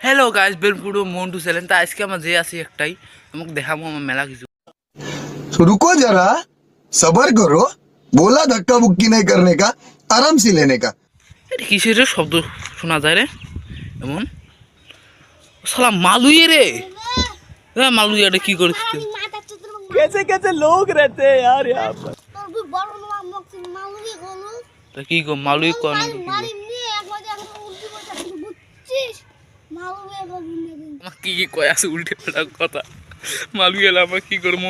Hello guys welcome to Montu channel. तो आज के मैं जे आसी एकटाई আমাকে দেখাবো আমার মেলা কিছু। रुको जरा सबर करो, बोला धक्का बुक्की नहीं करने का, आराम से लेने का। এটা কিসের রে শব্দ শোনা যায় রে এমন? শালা মালুই রে। এ মালুই এটা কি করছিস? कैसे कैसे लोग रहते हैं यार यहाँ पर। তা কি গো মালুই কোন? আমার কি কি কয় আছে উল্টে পাল্টা কথা। মালুই এলা আমরা কি করব?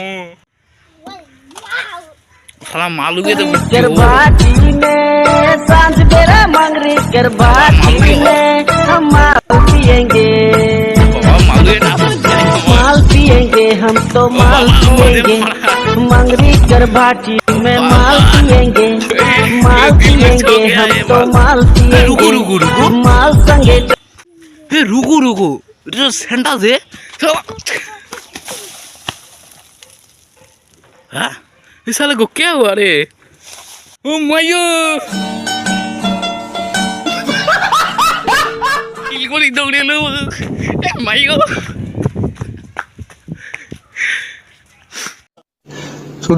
শালা মালুই তো गरबाटी में सांझ बेरा मंगरी गरबाटी में हम माल पिएंगे, মালুই না माल पिएंगे हम तो माल पिएंगे, मंगरी गरबाटी में माल पिएंगे, माल पिएंगे हम तो माल रुको रुको पिएंगे, रुको माल संगे ए रुको रुको এটা সেন্টা দে হ্যাঁ ये साले को क्या हुआ रे? ओ मायो इलगोली दौड़े लो ए मायो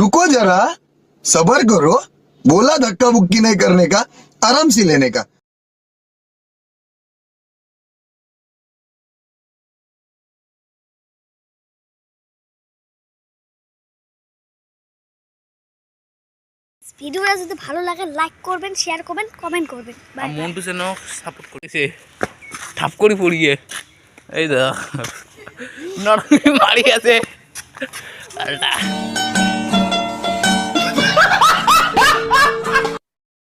रुको जरा सबर करो, बोला धक्का बुक्की नहीं करने का, आराम से लेने का। ভিডিওটা যদি ভালো লাগে লাইক করবেন, শেয়ার করবেন, কমেন্ট করবেন। আর মন্টু যেন সাপোর্ট করেছে ঠাপ করে পড়িয়ে এই দা নরমি মারি আছে আলটা